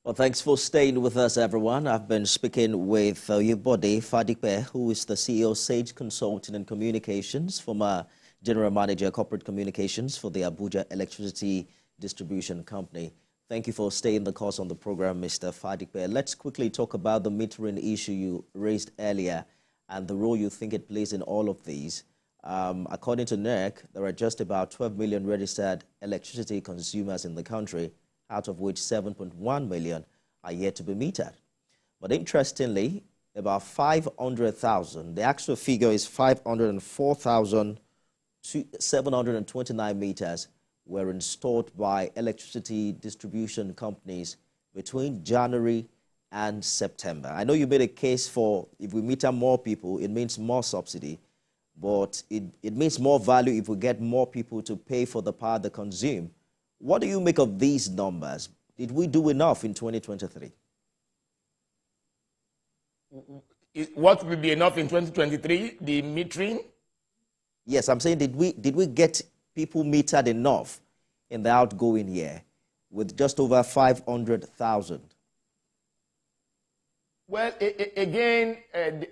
Well, thanks for staying with us, everyone. I've been speaking with Oyebode Fadipe, who is the CEO, Sage Consulting and Communications, former General Manager, Corporate Communications for the Abuja Electricity Distribution Company. Thank you for staying the course on the program, Mr. Fadipe. Let's quickly talk about the metering issue you raised earlier and the role you think it plays in all of these. According to NERC, there are just about 12 million registered electricity consumers in the country, out of which 7.1 million are yet to be metered. But interestingly, about 500,000, the actual figure is 504,729 meters were installed by electricity distribution companies between January and September. I know you made a case for if we meter more people, it means more subsidy, but it means more value if we get more people to pay for the power they consume. What do you make of these numbers? Did we do enough in 2023? What will be enough in 2023? The metering? Yes, I'm saying did we get people metered enough in the outgoing year with just over 500,000? Well, again,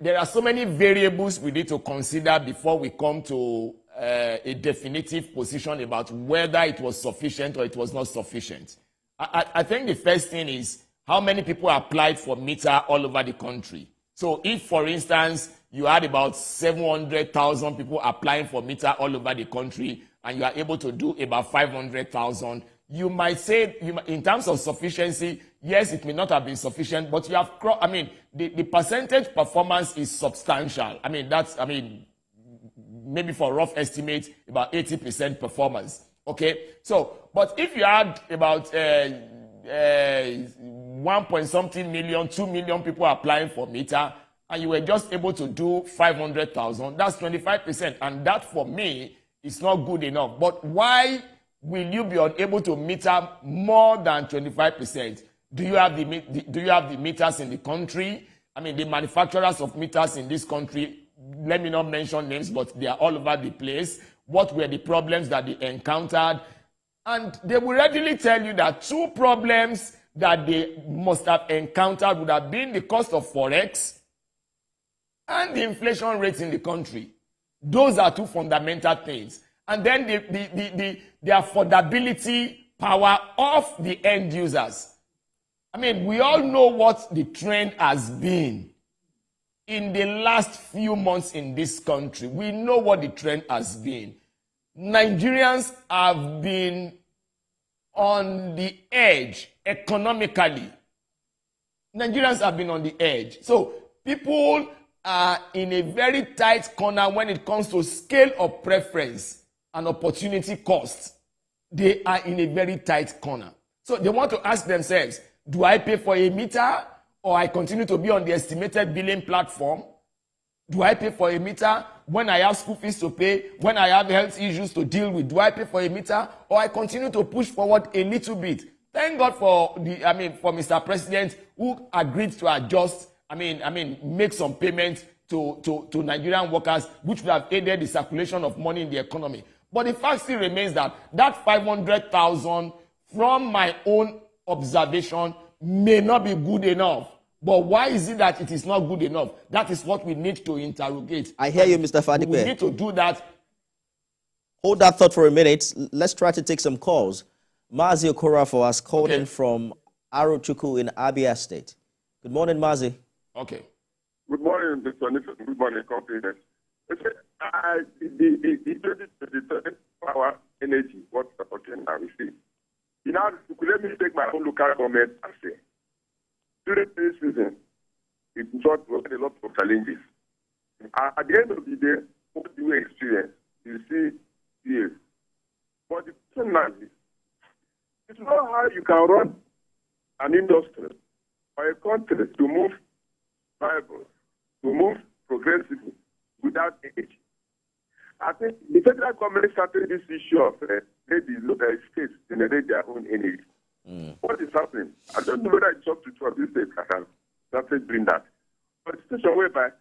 there are so many variables we need to consider before we come to a definitive position about whether it was sufficient or it was not sufficient. I think the first thing is how many people applied for meter all over the country. So if, for instance, you had about 700,000 people applying for meter all over the country and you are able to do about 500,000, you might say, in terms of sufficiency, yes, it may not have been sufficient, but you have, the percentage performance is substantial. Maybe for a rough estimate, about 80% performance. Okay? So, but if you had about 1 point something million, 2 million people applying for meter, and you were just able to do 500,000, that's 25%. And that, for me, is not good enough. But why will you be unable to meter more than 25%? Do you have the meters in the country? The manufacturers of meters in this country, let me not mention names, but they are all over the place. What were the problems that they encountered? And they will readily tell you that two problems that they must have encountered would have been the cost of Forex and the inflation rates in the country. Those are two fundamental things. And then the affordability power of the end users. We all know what the trend has been in the last few months in this country. We know what the trend has been. Nigerians have been on the edge economically. Nigerians have been on the edge. So people are in a very tight corner when it comes to scale of preference and opportunity cost. They are in a very tight corner. So they want to ask themselves, do I pay for a meter or I continue to be on the estimated billing platform? Do I pay for a meter when I have school fees to pay, when I have health issues to deal with? Do I pay for a meter or I continue to push forward a little bit? Thank God for for Mr. President, who agreed to adjust, make some payments to Nigerian workers, which would have aided the circulation of money in the economy. But the fact still remains that 500,000, from my own observation, may not be good enough. But why is it that it is not good enough? That is what we need to interrogate. I hear you, Mr. Fadipe. We need to do that. Hold that thought for a minute. Let's try to take some calls. Mazi Okorafor has called in from Arochukwu in Abia State. Good morning, Mazi. Okay. Good morning, Mr. Nicholas. Good morning, company. The 2023 power energy, what we're talking now, you see. Let me take my own local government and say, during this season, it brought a lot of challenges. At the end of the day, what do we experience? You see here. But the question now is, it's not how you can run an industry or a country to move viable, to move progressively without age. I think the federal government started this issue of the states generate their own energy. What is happening? I don't know whether it's up to two of these states that have started doing that. But it's a situation whereby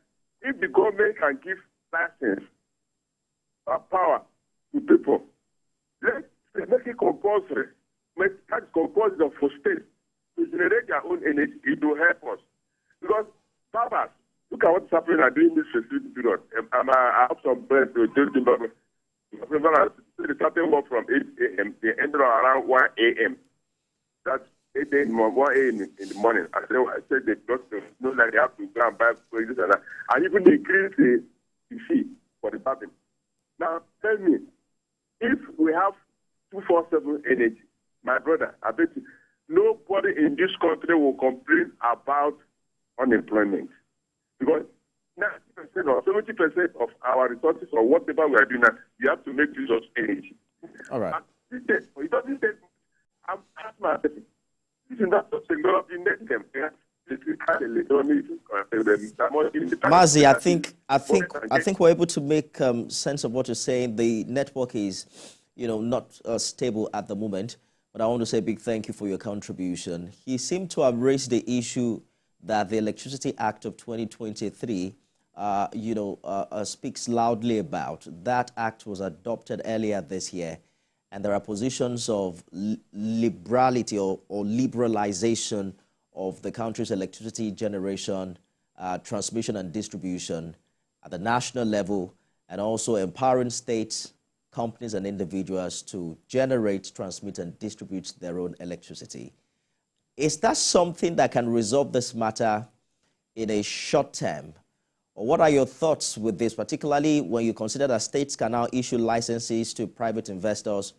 if the government can give license or power to people, let's make it compulsory. Make that compulsory for states to generate their own energy, it will help us. Because, Barbas, look at what's happening during this festive period. I have some friends who tell me they started work from 8 a.m. They ended around 1 a.m. That's 8 a.m. 1 a.m. in the morning. I said they just know that they have to go and buy this and that. And even they increase the fee for the parking. Now, tell me, if we have 247 energy, my brother, I bet you, nobody in this country will complain about unemployment. Because 90% or 70% of our resources or whatever we are doing now, you have to make use of energy. All right. It doesn't take, I'm asking myself, this is not technology, net them. Mazi, I think we're able to make sense of what you're saying. The network is, not stable at the moment. But I want to say a big thank you for your contribution. He seemed to have raised the issue that the Electricity Act of 2023, speaks loudly about. That act was adopted earlier this year, and there are positions of liberality or liberalization of the country's electricity generation, transmission and distribution at the national level, and also empowering states, companies and individuals to generate, transmit and distribute their own electricity. Is that something that can resolve this matter in a short term? Or what are your thoughts with this, particularly when you consider that states can now issue licenses to private investors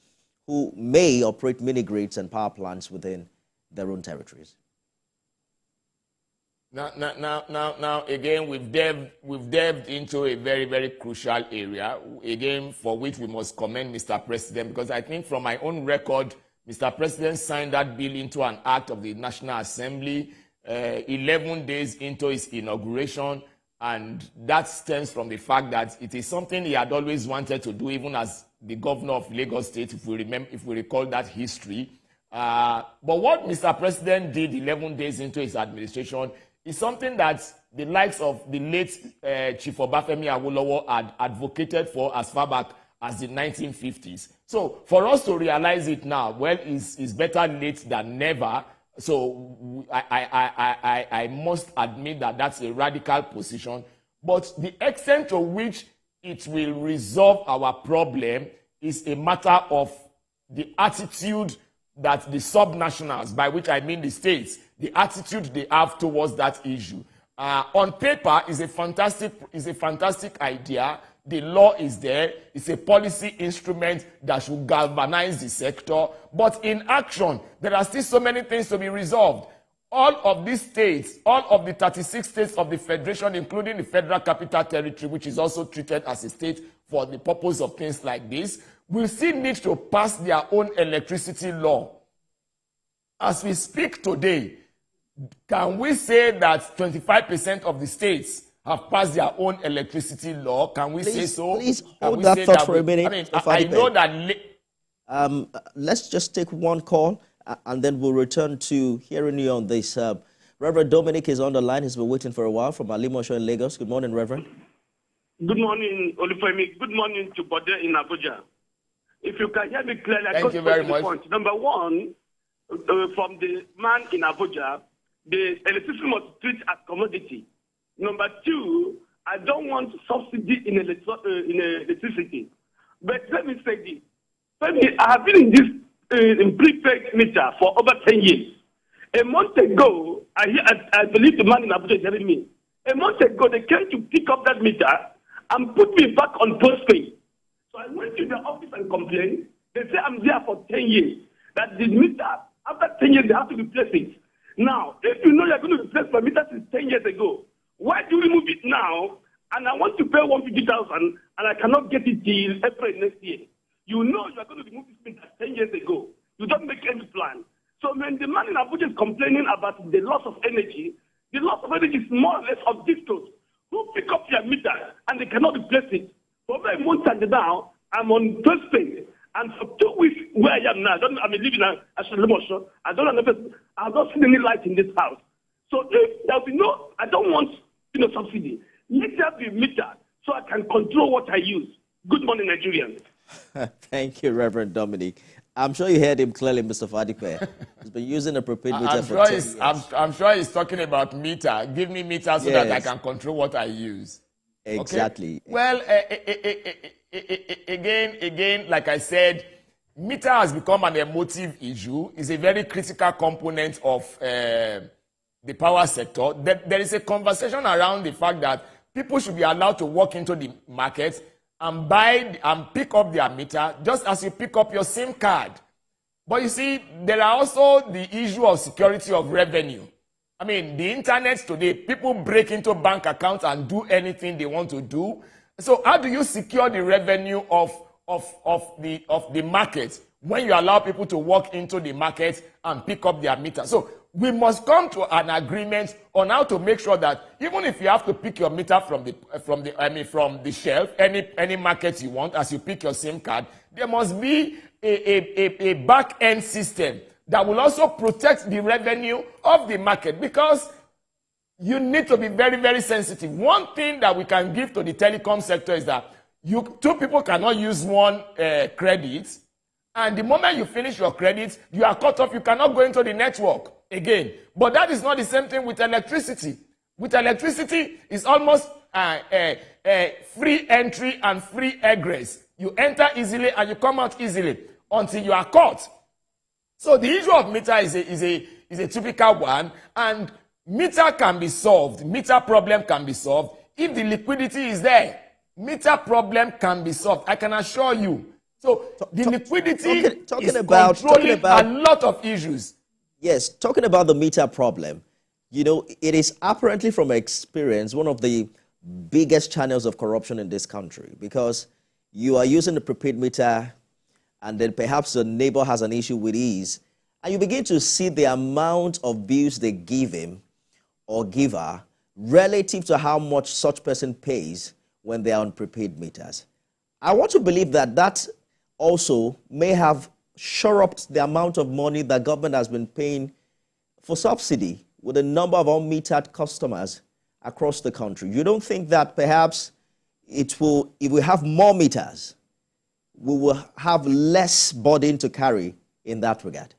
who may operate mini-grids and power plants within their own territories? Now, again, we've delved into a very, very crucial area, again, for which we must commend Mr. President, because I think from my own record, Mr. President signed that bill into an act of the National Assembly 11 days into his inauguration, and that stems from the fact that it is something he had always wanted to do, even as the governor of Lagos State, if we recall that history. But what Mr. President did 11 days into his administration is something that the likes of the late Chief Obafemi Awolowo had advocated for as far back as the 1950s. So for us to realize it now, well, is better late than never. So I must admit that that's a radical position. But the extent to which it will resolve our problem is a matter of the attitude that the subnationals, by which I mean the states, the attitude they have towards that issue. On paper, is a fantastic idea. The law is there. It's a policy instrument that should galvanize the sector. But in action, there are still so many things to be resolved. All of these states, all of the 36 states of the Federation, including the Federal Capital Territory, which is also treated as a state for the purpose of things like this, will still need to pass their own electricity law. As we speak today, can we say that 25% of the states have passed their own electricity law? Can we say so? Please hold that thought for a minute. I mean, I know that... let's just take one call, and then we'll return to hearing you on this. Reverend Dominic is on the line. He's been waiting for a while from Alimosho in Lagos. Good morning, Reverend. Good morning, Olufemi. Good morning to Bode in Abuja. If you can hear me clearly, thank you very much. Point. Number one, from the man in Abuja, the electricity must treat as commodity. Number two, I don't want subsidy in electricity. But let me say this. I have been in this in prepaid meter for over 10 years. A month ago, I believe the man in Abuja is telling me, a month ago they came to pick up that meter and put me back on postpaid. So I went to the office and complained. They say I'm there for 10 years. That the meter, after 10 years, they have to replace it. Now, if you know you're going to replace my meter since 10 years ago, why do you remove it now? And I want to pay 150,000 and I cannot get it till April next year. You know you're going to remove this meter 10 years ago. You don't make any plan. So when the man in Abuja is complaining about the loss of energy, the loss of energy is more or less of distance. Who pick up their meter and they cannot replace it? For over a month and now, I'm on postpaid. And for 2 weeks where I am now, I'm living at Alimosho. I have not seen any light in this house. So if there will be I don't want subsidy. Let there be meter so I can control what I use. Good morning, Nigerians. Thank you, Reverend Dominic. I'm sure you heard him clearly, Mr. Fadipe. He's been using a prepaid meter I'm for sure 10 years. I'm sure he's talking about meter. Give me meter so that I can control what I use. Exactly. Okay? Well, again, like I said, meter has become an emotive issue. It's a very critical component of the power sector. There is a conversation around the fact that people should be allowed to walk into the market and buy and pick up their meter just as you pick up your SIM card. But you see, there are also the issue of security of revenue. I mean, the internet today, people break into bank accounts and do anything they want to do. So how do you secure the revenue of the market when you allow people to walk into the market and pick up their meter? So we must come to an agreement on how to make sure that even if you have to pick your meter from the shelf, any market you want, as you pick your SIM card, there must be a back-end system that will also protect the revenue of the market, because you need to be very, very sensitive. One thing that we can give to the telecom sector is that two people cannot use one credit, and the moment you finish your credit, you are cut off. You cannot go into the network again. But that is not the same thing with electricity. With electricity, it's almost free entry and free egress. You enter easily and you come out easily until you are caught. So the issue of meter is a typical one, and meter can be solved. Meter problem can be solved if the liquidity is there. Meter problem can be solved, I can assure you. So the liquidity is controlling a lot of issues. Yes, talking about the meter problem, you know, it is apparently from experience one of the biggest channels of corruption in this country, because you are using the prepaid meter and then perhaps the neighbor has an issue with his, and you begin to see the amount of bills they give him or give her relative to how much such person pays when they are on prepaid meters. I want to believe that that also may have shore up the amount of money that government has been paying for subsidy with a number of unmetered customers across the country. You don't think that perhaps it will, if we have more meters, we will have less burden to carry in that regard?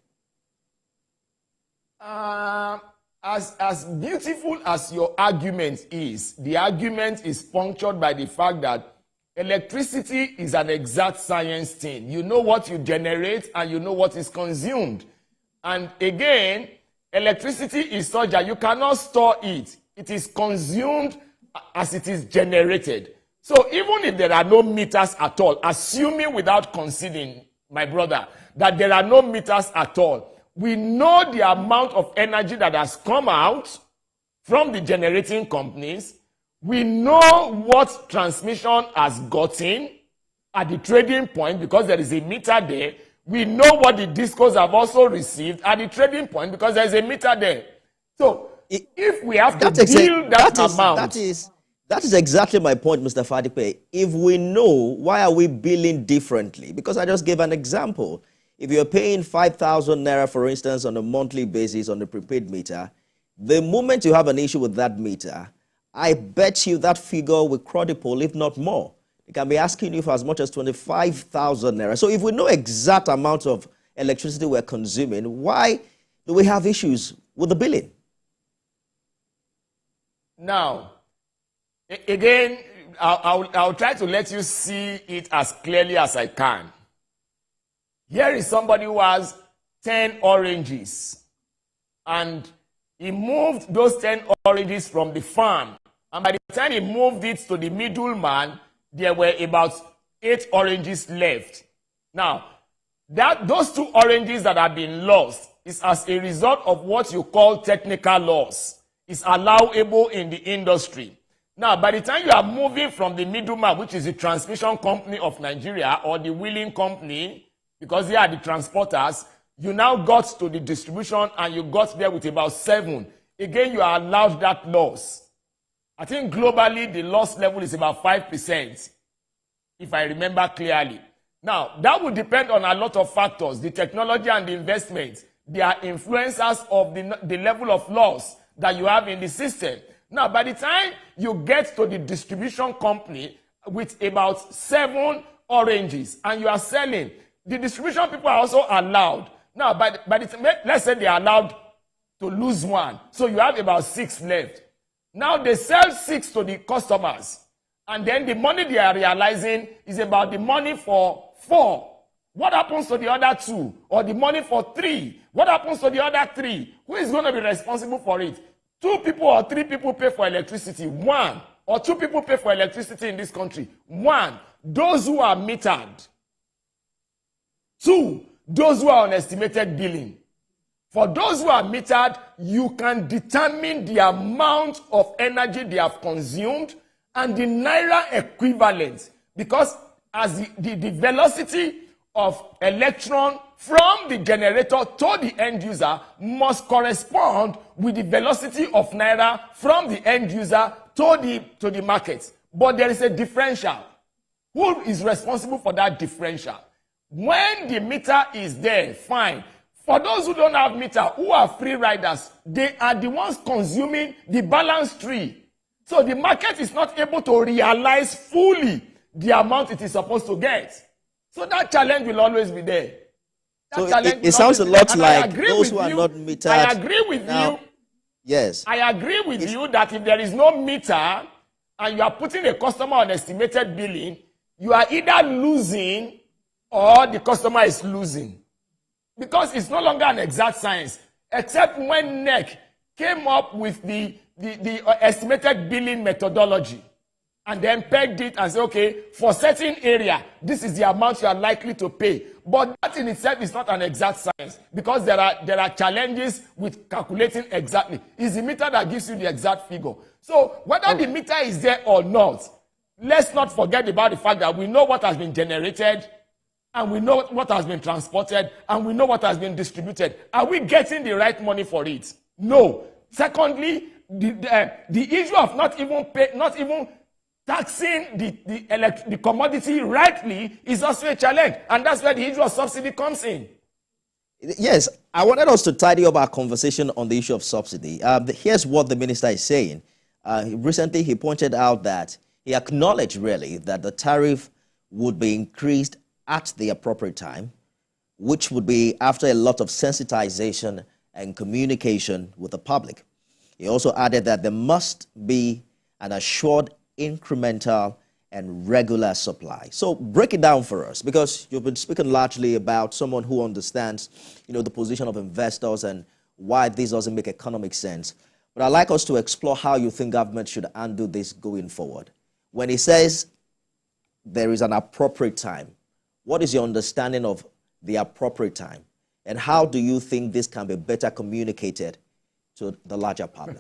As beautiful as your argument is, the argument is punctured by the fact that electricity is an exact science thing. You know what you generate and you know what is consumed. And again, electricity is such that you cannot store it. It is consumed as it is generated. So even if there are no meters at all, assuming without conceding, my brother, that there are no meters at all, we know the amount of energy that has come out from the generating companies. We know what transmission has gotten at the trading point because there is a meter there. We know what the discos have also received at the trading point because there is a meter there. So if we have to deal that amount... That is exactly my point, Mr. Fadipe. If we know, why are we billing differently? Because I just gave an example. If you're paying 5,000 naira, for instance, on a monthly basis on the prepaid meter, the moment you have an issue with that meter, I bet you that figure will quadruple, if not more. It can be asking you for as much as 25,000 naira. So if we know exact amount of electricity we're consuming, why do we have issues with the billing? Now, again, I'll try to let you see it as clearly as I can. Here is somebody who has 10 oranges, and he moved those 10 oranges from the farm. And by the time he moved it to the middleman, there were about 8 oranges left. Now, those 2 oranges that have been lost is as a result of what you call technical loss. It's allowable in the industry. Now, by the time you are moving from the middleman, which is the transmission company of Nigeria or the wheeling company, because they are the transporters, you now got to the distribution and you got there with about 7. Again, you are allowed that loss. I think globally the loss level is about 5%, if I remember clearly. Now, that will depend on a lot of factors. The technology and the investment, they are influencers of the level of loss that you have in the system. Now, by the time you get to the distribution company with about 7 oranges and you are selling, The distribution people are also allowed. Now, let's say they are allowed to lose one. So you have about 6 left. Now they sell 6 to the customers. And then the money they are realizing is about the money for 4. What happens to the other 2? Or the money for 3? What happens to the other 3? Who is going to be responsible for it? 2 people or 3 people pay for electricity. 1. Or 2 people pay for electricity in this country. 1. Those who are metered. 2. Those who are on estimated billing. For those who are metered, you can determine the amount of energy they have consumed and the naira equivalent, because as the velocity of electron from the generator to the end user must correspond with the velocity of naira from the end user to the market. But there is a differential. Who is responsible for that differential? When the meter is there, fine. For those who don't have meter, who are free riders, they are the ones consuming the balance tree. So the market is not able to realize fully the amount it is supposed to get. So that challenge will always be there. So it sounds a lot like those who are not metered. I agree with you. Yes. I agree with you that if there is no meter and you are putting a customer on estimated billing, you are either losing or the customer is losing. Because it's no longer an exact science, except when NEC came up with the estimated billing methodology and then pegged it and said, okay, for certain area, this is the amount you are likely to pay. But that in itself is not an exact science, because there are challenges with calculating exactly. It's the meter that gives you the exact figure. So whether the meter is there or not, let's not forget about the fact that we know what has been generated, and we know what has been transported, and we know what has been distributed. Are we getting the right money for it? No. Secondly, the issue of not even taxing the commodity rightly is also a challenge, and that's where the issue of subsidy comes in. Yes, I wanted us to tidy up our conversation on the issue of subsidy. Here's what the minister is saying. Recently, he pointed out that he acknowledged really that the tariff would be increased at the appropriate time, which would be after a lot of sensitization and communication with the public. He also added that there must be an assured incremental and regular supply. So break it down for us, because you've been speaking largely about someone who understands, the position of investors and why this doesn't make economic sense. But I'd like us to explore how you think government should handle this going forward. When he says there is an appropriate time, what is your understanding of the appropriate time? And how do you think this can be better communicated to the larger public?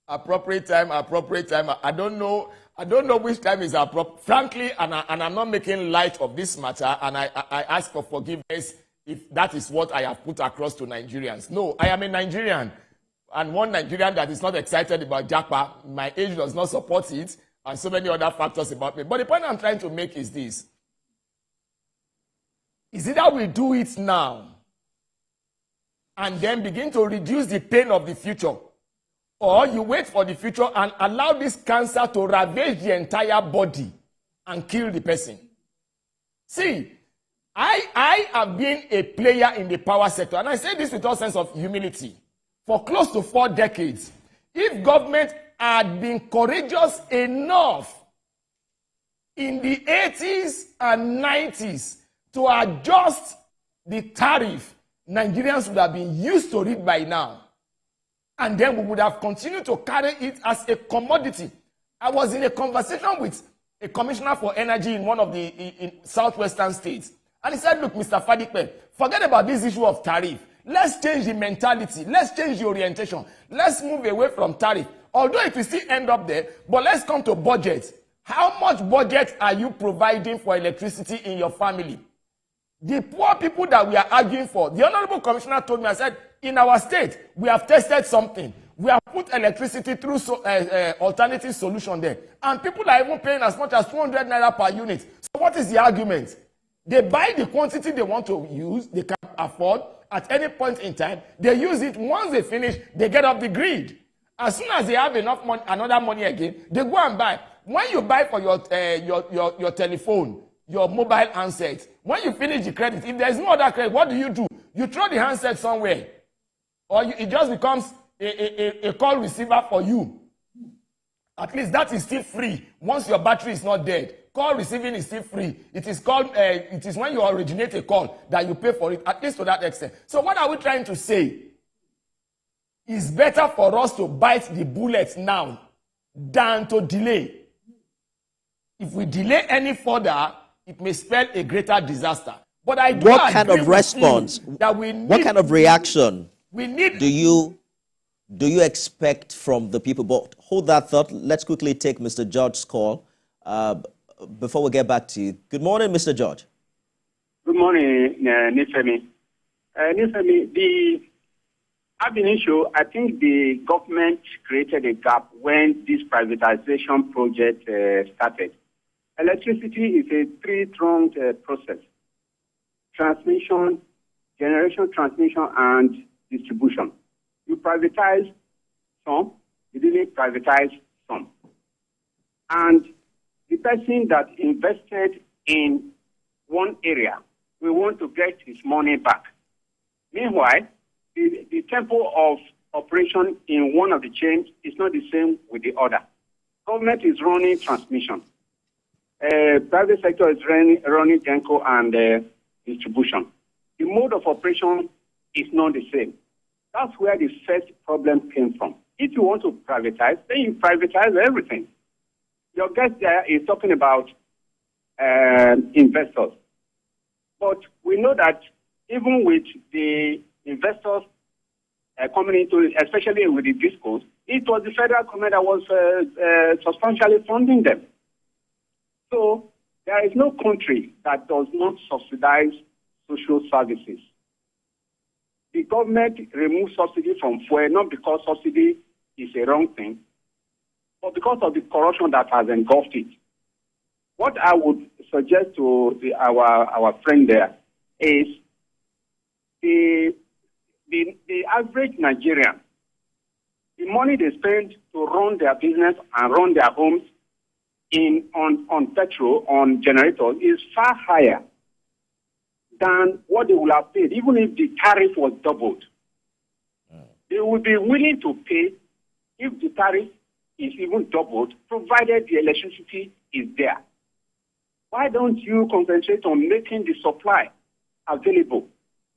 Appropriate time. I don't know which time is appropriate. Frankly, and I'm not making light of this matter, and I ask for forgiveness if that is what I have put across to Nigerians. No, I am a Nigerian, and one Nigerian that is not excited about Japa. My age does not support it, and so many other factors about me. But the point I'm trying to make is this. Is either we do it now and then begin to reduce the pain of the future, or you wait for the future and allow this cancer to ravage the entire body and kill the person. See, I have been a player in the power sector, and I say this with all sense of humility, for close to 4 decades. If government had been courageous enough in the 80s and 90s to adjust the tariff, Nigerians would have been used to it by now. And then we would have continued to carry it as a commodity. I was in a conversation with a commissioner for energy in one of the southwestern states. And he said, look, Mr. Fadipe, forget about this issue of tariff. Let's change the mentality. Let's change the orientation. Let's move away from tariff. Although it will still end up there, but let's come to budget. How much budget are you providing for electricity in your family? The poor people that we are arguing for, the Honorable Commissioner told me, I said, in our state, we have tested something. We have put electricity through alternative solution there. And people are even paying as much as 200 naira per unit. So what is the argument? They buy the quantity they want to use, they can afford at any point in time. They use it. Once they finish, they get off the grid. As soon as they have enough money, another money again, they go and buy. When you buy for your telephone, your mobile handset. When you finish the credit, if there's no other credit, what do? You throw the handset somewhere. Or it just becomes a call receiver for you. At least that is still free once your battery is not dead. Call receiving is still free. It is called, it is when you originate a call that you pay for it, at least to that extent. So what are we trying to say? It's better for us to bite the bullet now than to delay. If we delay any further, it may spell a greater disaster. But I do what kind of response, that we need, what kind of reaction we need, do you expect from the people? But hold that thought. Let's quickly take Mr. George's call before we get back to you. Good morning, Mr. George. Good morning, Nifemi. Nifemi, the ab initio, I think the government created a gap when this privatization project started. Electricity is a three-pronged process: transmission, generation, transmission, and distribution. You privatize some, you didn't privatize some. And the person that invested in one area will want to get his money back. Meanwhile, the tempo of operation in one of the chains is not the same with the other. Government is running transmission. Private sector is running Genco and distribution. The mode of operation is not the same. That's where the first problem came from. If you want to privatize, then you privatize everything. Your guest there is talking about investors. But we know that even with the investors coming into, especially with the discos, it was the federal government that was substantially funding them. So there is no country that does not subsidize social services. The government removes subsidy from fuel, not because subsidy is a wrong thing, but because of the corruption that has engulfed it. What I would suggest to our friend there is the average Nigerian, the money they spend to run their business and run their homes on petrol, on generators, is far higher than what they would have paid, even if the tariff was doubled. They would be willing to pay if the tariff is even doubled, provided the electricity is there. Why don't you concentrate on making the supply available?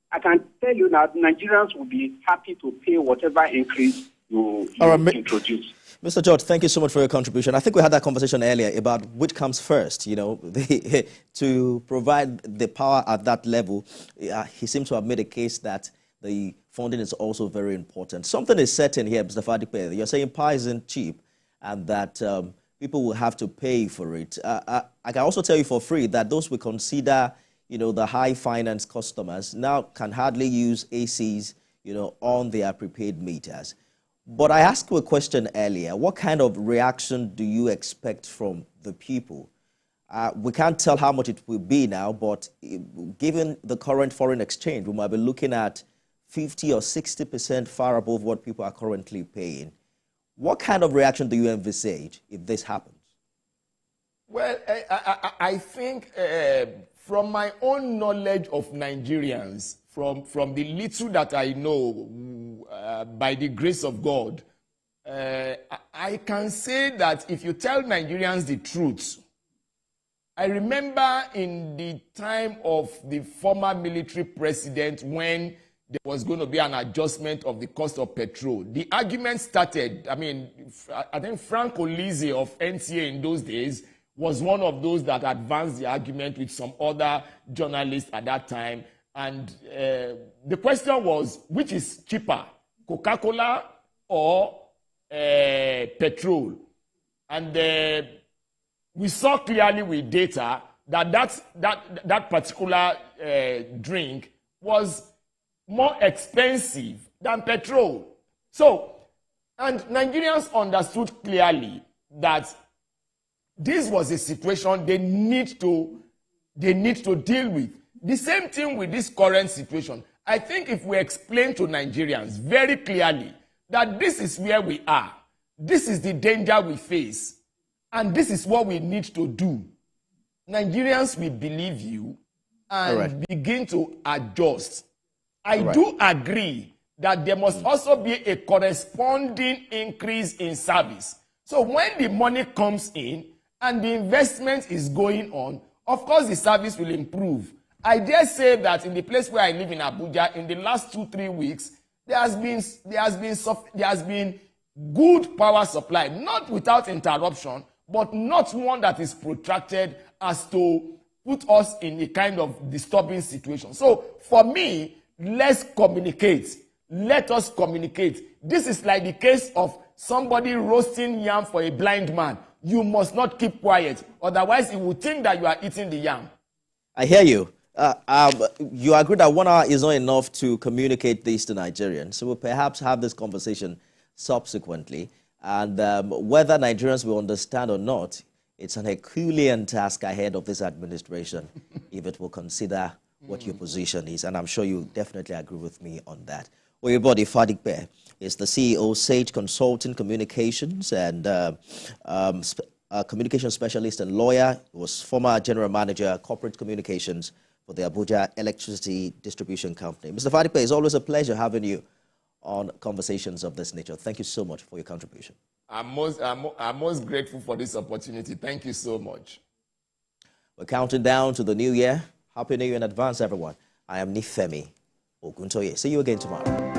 I can tell you that Nigerians will be happy to pay whatever increase you introduce. Mr. George, thank you so much for your contribution. I think we had that conversation earlier about which comes first, you know, to provide the power at that level. He seems to have made a case that the funding is also very important. Something is certain here, Mr. Fadipe. You're saying power isn't cheap and that people will have to pay for it. I can also tell you for free that those we consider, you know, the high finance customers now can hardly use ACs, you know, on their prepaid meters. But I asked you a question earlier. What kind of reaction do you expect from the people? We can't tell how much it will be now, but given the current foreign exchange, we might be looking at 50 or 60% far above what people are currently paying. What kind of reaction do you envisage if this happens? Well, I think from my own knowledge of Nigerians, from the little that I know, by the grace of God, I can say that if you tell Nigerians the truth, I remember in the time of the former military president when there was going to be an adjustment of the cost of petrol. The argument started, I think Frank Olise of NCA in those days was one of those that advanced the argument with some other journalists at that time. And the question was, which is cheaper, Coca-Cola or petrol? And we saw clearly with data that particular drink was more expensive than petrol. So, and Nigerians understood clearly that this was a situation they need to deal with. The same thing with this current situation. I think if we explain to Nigerians very clearly that this is where we are, this is the danger we face, and this is what we need to do, Nigerians will believe you and begin to adjust. I Right. do agree that there must also be a corresponding increase in service. So when the money comes in and the investment is going on, of course the service will improve. I dare say that in the place where I live in Abuja, in the last 2-3 weeks, there has been good power supply, not without interruption, but not one that is protracted as to put us in a kind of disturbing situation. So for me, let's communicate. Let us communicate. This is like the case of somebody roasting yam for a blind man. You must not keep quiet, otherwise he will think that you are eating the yam. I hear you. You agree that 1 hour is not enough to communicate this to Nigerians. So we'll perhaps have this conversation subsequently. And whether Nigerians will understand or not, it's an Herculean task ahead of this administration if it will consider what your position is. And I'm sure you definitely agree with me on that. Oyebode Fadigbe is the CEO, Sage Consulting Communications, and a communication specialist and lawyer. He was former general manager, corporate communications for the Abuja Electricity Distribution Company. Mr. Fadigbe, it's always a pleasure having you on conversations of this nature. Thank you so much for your contribution. I'm most grateful for this opportunity. Thank you so much. We're counting down to the new year. Happy New Year in advance, everyone. I am Nifemi Oguntoye. See you again tomorrow.